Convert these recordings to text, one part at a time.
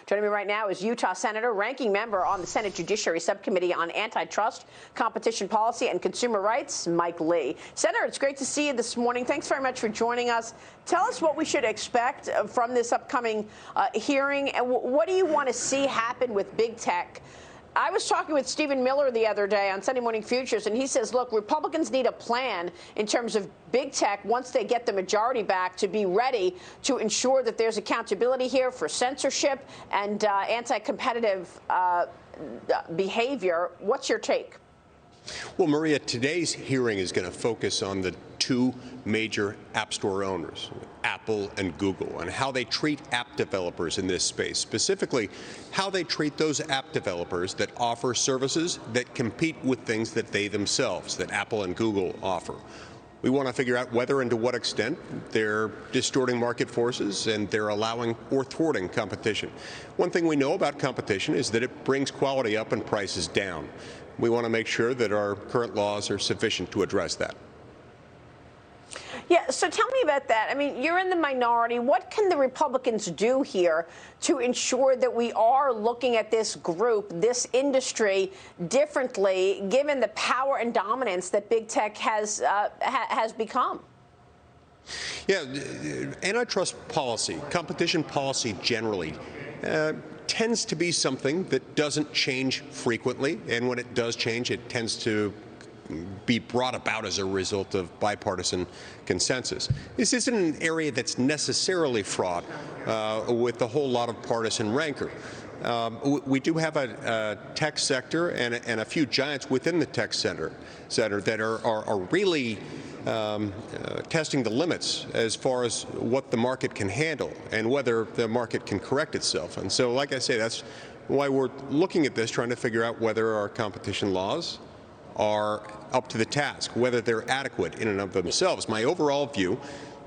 Joining me right now is Utah Senator, ranking member on the Senate Judiciary Subcommittee on Antitrust, Competition Policy, and Consumer Rights, Mike Lee. Senator, it's great to see you this morning. Thanks very much for joining us. Tell us what we should expect from this upcoming hearing, and what do you want to see happen with big tech? I was talking with Stephen Miller the other day on Sunday Morning Futures, and he says, look, Republicans need a plan in terms of big tech once they get the majority back to be ready to ensure that there's accountability here for censorship and anti-competitive behavior. What's your take? Well, Maria, today's hearing is going to focus on the two major app store owners, Apple and Google, and how they treat app developers in this space, specifically how they treat those app developers that offer services that compete with things that they themselves, that Apple and Google offer. We want to figure out whether and to what extent they're distorting market forces and they're allowing or thwarting competition. One thing we know about competition is that it brings quality up and prices down. We want to make sure that our current laws are sufficient to address that. Yeah, so tell me about that. I mean, you're in the minority. What can the Republicans do here to ensure that we are looking at this group, this industry, differently, given the power and dominance that big tech has become? Yeah, antitrust policy, competition policy generally, tends to be something that doesn't change frequently, and when it does change, it tends to be brought about as a result of bipartisan consensus. This isn't an area that's necessarily fraught with a whole lot of partisan rancor. We do have a tech sector and a few giants within the tech sector that are really testing the limits as far as what the market can handle and whether the market can correct itself. And so, like I say, that's why we're looking at this, trying to figure out whether our competition laws are up to the task, whether they're adequate in and of themselves. My overall view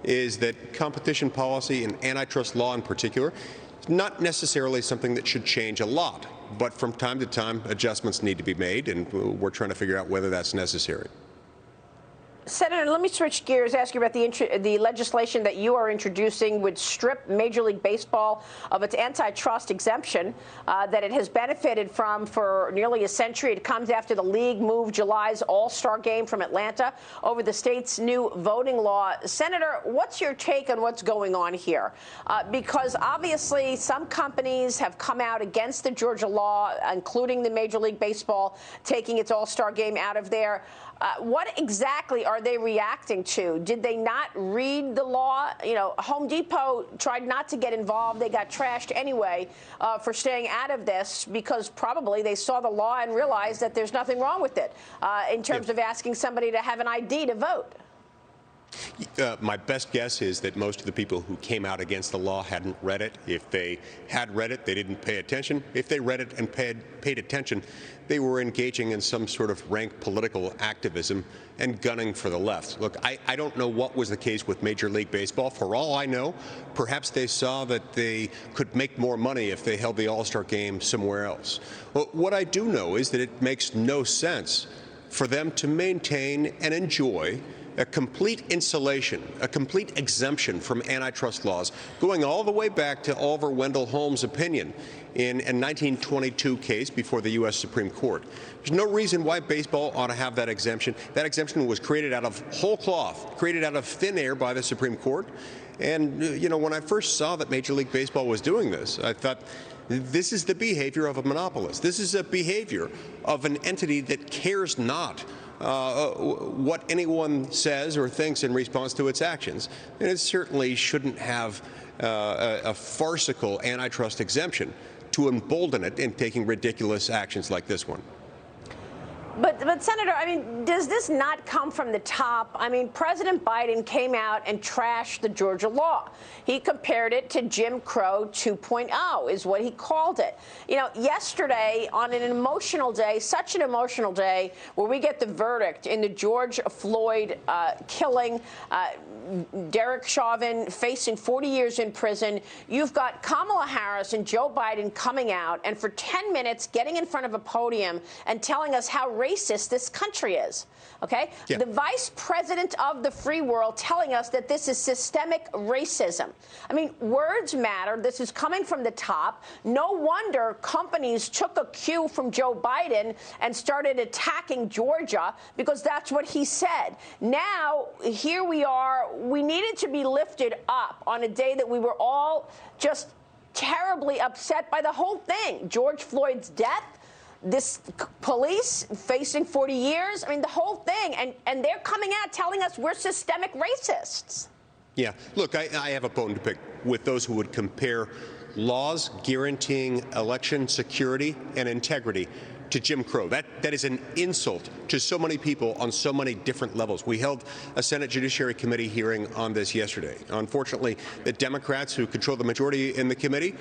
is that competition policy and antitrust law in particular is not necessarily something that should change a lot, but from time to time adjustments need to be made, and we're trying to figure out whether that's necessary. Senator, let me switch gears, ask you about the legislation that you are introducing would strip Major League Baseball of its antitrust exemption that it has benefited from for nearly a century. It comes after the league moved July's All-Star game from Atlanta over the state's new voting law. Senator, what's your take on what's going on here? Because obviously some companies have come out against the Georgia law, including the Major League Baseball taking its All-Star game out of there. What exactly are they reacting to? Did they not read the law? You know, Home Depot tried not to get involved. They got trashed anyway for staying out of this because probably they saw the law and realized that there's nothing wrong with it in terms of asking somebody to have an ID to vote. My best guess is that most of the people who came out against the law hadn't read it. If they had read it, they didn't pay attention. If they read it and paid attention, they were engaging in some sort of rank political activism and gunning for the left. Look, I don't know what was the case with Major League Baseball. For all I know, perhaps they saw that they could make more money if they held the All-Star game somewhere else. Well, what I do know is that it makes no sense for them to maintain and enjoy a complete insulation, a complete exemption from antitrust laws, going all the way back to Oliver Wendell Holmes' opinion in a 1922 case before the U.S. Supreme Court. There's no reason why baseball ought to have that exemption. That exemption was created out of whole cloth, created out of thin air by the Supreme Court. And, you know, when I first saw that Major League Baseball was doing this, I thought, this is the behavior of a monopolist. This is a behavior of an entity that cares not what anyone says or thinks in response to its actions. And it certainly shouldn't have a farcical antitrust exemption to embolden it in taking ridiculous actions like this one. But Senator, I mean, does this not come from the top? I mean, President Biden came out and trashed the Georgia law. He compared it to Jim Crow 2.0 is what he called it. You know, yesterday on an emotional day, such an emotional day, where we get the verdict in the George Floyd killing, Derek Chauvin facing 40 years in prison. You've got Kamala Harris and Joe Biden coming out and for 10 minutes getting in front of a podium and telling us how racist this country is. Okay? Yeah. The vice president of the free world telling us that this is systemic racism. I mean, words matter. This is coming from the top. No wonder companies took a cue from Joe Biden and started attacking Georgia, because that's what he said. Now, here we are. We needed to be lifted up on a day that we were all just terribly upset by the whole thing. George Floyd's death, this police facing 40 years. I mean, the whole thing. And they're coming out telling us we're systemic racists. Yeah. Look, I have a bone to pick with those who would compare laws guaranteeing election security and integrity to Jim Crow. That is an insult to so many people on so many different levels. We held a Senate Judiciary Committee hearing on this yesterday. Unfortunately, the Democrats who control the majority in the committee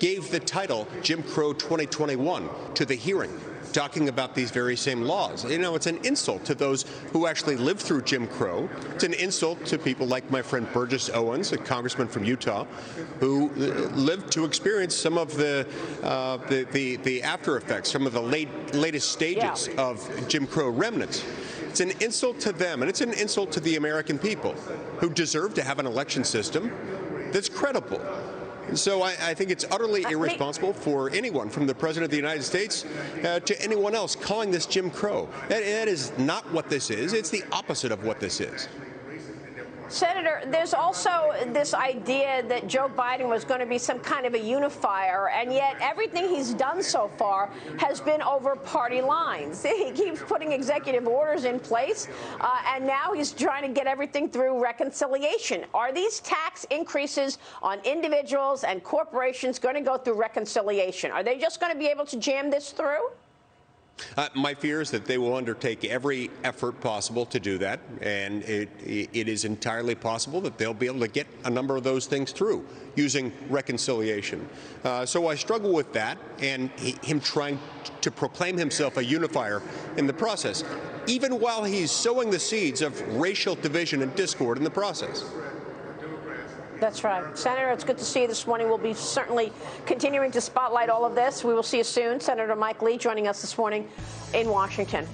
gave the title Jim Crow 2021 to the hearing, talking about these very same laws. You know, it's an insult to those who actually lived through Jim Crow. It's an insult to people like my friend Burgess Owens, a congressman from Utah, who lived to experience some of the after effects, some of the latest stages of Jim Crow remnants. It's an insult to them, and it's an insult to the American people, who deserve to have an election system that's credible. So I think it's utterly irresponsible for anyone, from the President of the United States to anyone else, calling this Jim Crow. That is not what this is. It's the opposite of what this is. Senator, there's also this idea that Joe Biden was going to be some kind of a unifier, and yet everything he's done so far has been over party lines. He keeps putting executive orders in place, and now he's trying to get everything through reconciliation. Are these tax increases on individuals and corporations going to go through reconciliation? Are they just going to be able to jam this through? My fear is that they will undertake every effort possible to do that, and it is entirely possible that they'll be able to get a number of those things through using reconciliation. So I struggle with that, and him trying to proclaim himself a unifier in the process, even while he's sowing the seeds of racial division and discord in the process. That's right. Senator, it's good to see you this morning. We'll be certainly continuing to spotlight all of this. We will see you soon. Senator Mike Lee joining us this morning in Washington.